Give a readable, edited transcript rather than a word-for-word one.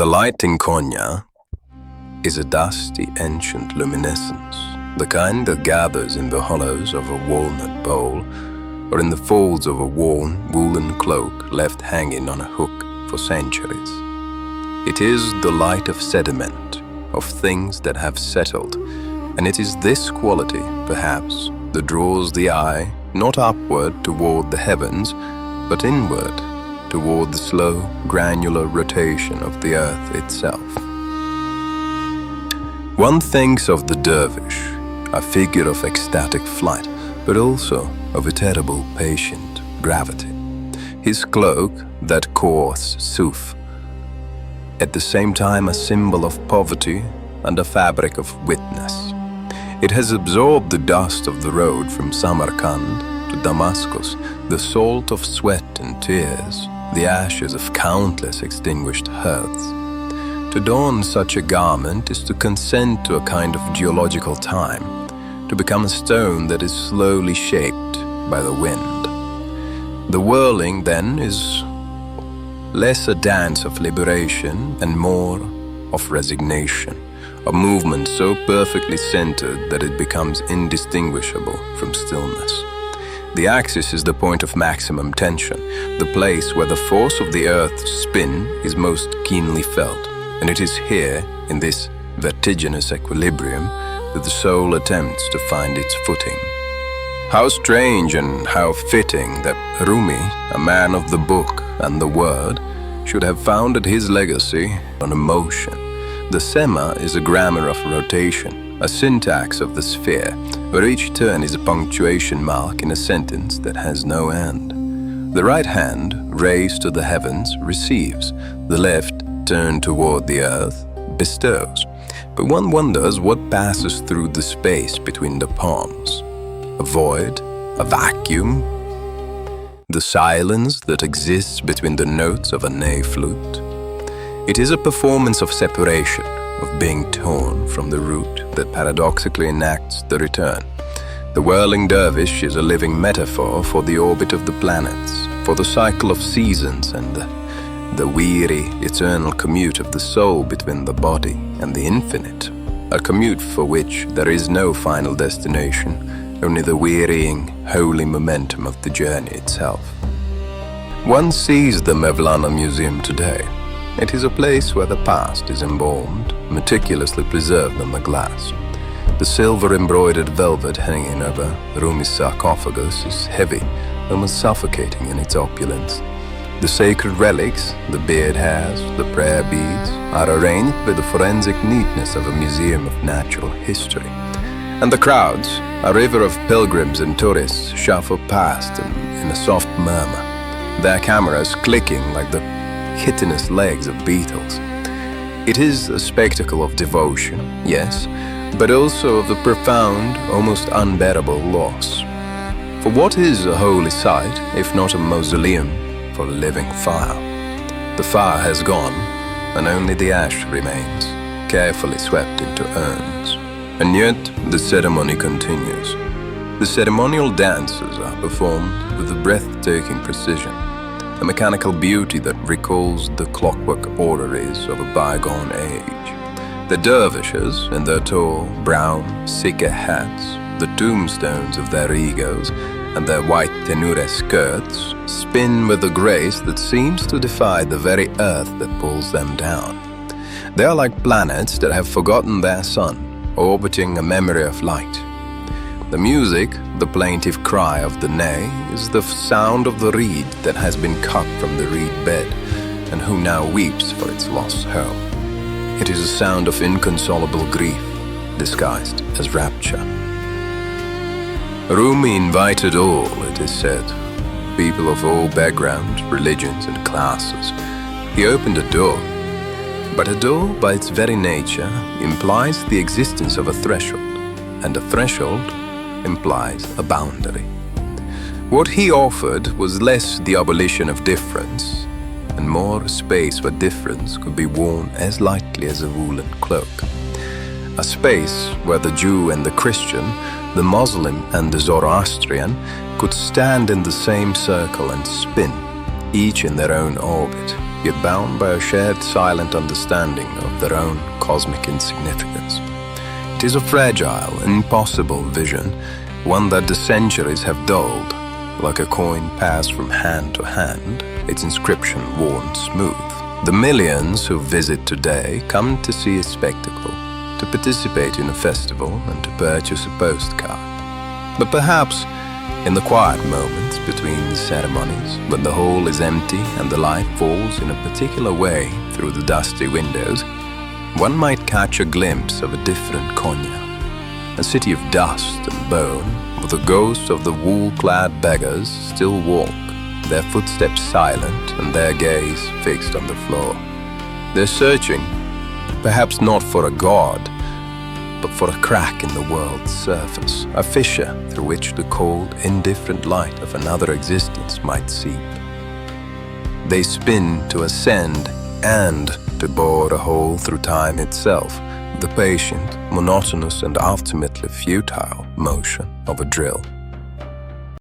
The light in Konya is a dusty, ancient luminescence, the kind that gathers in the hollows of a walnut bowl or in the folds of a worn woolen cloak left hanging on a hook for centuries. It is the light of sediment, of things that have settled, and it is this quality, perhaps, that draws the eye not upward toward the heavens, but inward toward the slow, granular rotation of the earth itself. One thinks of the dervish, a figure of ecstatic flight, but also of a terrible, patient gravity. His cloak, that coarse souf, at the same time a symbol of poverty and a fabric of witness. It has absorbed the dust of the road from Samarkand to Damascus, the salt of sweat and tears, the ashes of countless extinguished hearths. To don such a garment is to consent to a kind of geological time, to become a stone that is slowly shaped by the wind. The whirling, then, is less a dance of liberation and more of resignation, a movement so perfectly centered that it becomes indistinguishable from stillness. The axis is the point of maximum tension, the place where the force of the earth's spin is most keenly felt, and it is here, in this vertiginous equilibrium, that the soul attempts to find its footing. How strange and how fitting that Rumi, a man of the book and the word, should have founded his legacy on emotion. The sema is a grammar of rotation, a syntax of the sphere, where each turn is a punctuation mark in a sentence that has no end. The right hand, raised to the heavens, receives. The left, turned toward the earth, bestows. But one wonders what passes through the space between the palms. A void, a vacuum, the silence that exists between the notes of a ney flute. It is a performance of separation, of being torn from the root that paradoxically enacts the return. The whirling dervish is a living metaphor for the orbit of the planets, for the cycle of seasons and the weary, eternal commute of the soul between the body and the infinite, a commute for which there is no final destination, only the wearying, holy momentum of the journey itself. One sees the Mevlana Museum today. It is a place where the past is embalmed, meticulously preserved on the glass. The silver-embroidered velvet hanging over Rumi's sarcophagus is heavy, almost suffocating in its opulence. The sacred relics, the beard hairs, the prayer beads, are arranged with the forensic neatness of a museum of natural history. And the crowds, a river of pilgrims and tourists, shuffle past in a soft murmur, their cameras clicking like the chitinous legs of beetles. It is a spectacle of devotion, yes, but also of the profound, almost unbearable loss. For what is a holy site, if not a mausoleum for a living fire? The fire has gone, and only the ash remains, carefully swept into urns. And yet the ceremony continues. The ceremonial dances are performed with a breathtaking precision, a mechanical beauty that recalls the clockwork orreries of a bygone age. The dervishes, in their tall, brown, sikhe hats, the tombstones of their egos, and their white tenure skirts, spin with a grace that seems to defy the very earth that pulls them down. They are like planets that have forgotten their sun, orbiting a memory of light. The music, the plaintive cry of the ney, is the sound of the reed that has been cut from the reed bed and who now weeps for its lost home. It is a sound of inconsolable grief, disguised as rapture. Rumi invited all, it is said, people of all backgrounds, religions and classes. He opened a door, but a door by its very nature implies the existence of a threshold, and a threshold implies a boundary. What he offered was less the abolition of difference and more space where difference could be worn as lightly as a woolen cloak. A space where the Jew and the Christian, the Muslim and the Zoroastrian could stand in the same circle and spin, each in their own orbit, yet bound by a shared silent understanding of their own cosmic insignificance. It is a fragile, impossible vision, one that the centuries have dulled, like a coin passed from hand to hand, its inscription worn smooth. The millions who visit today come to see a spectacle, to participate in a festival, and to purchase a postcard. But perhaps, in the quiet moments between the ceremonies, when the hall is empty and the light falls in a particular way through the dusty windows, one might catch a glimpse of a different Konya, a city of dust and bone, where the ghosts of the wool-clad beggars still walk, their footsteps silent and their gaze fixed on the floor. They're searching, perhaps not for a god, but for a crack in the world's surface, a fissure through which the cold, indifferent light of another existence might seep. They spin to ascend and to bore a hole through time itself, the patient, monotonous and ultimately futile motion of a drill.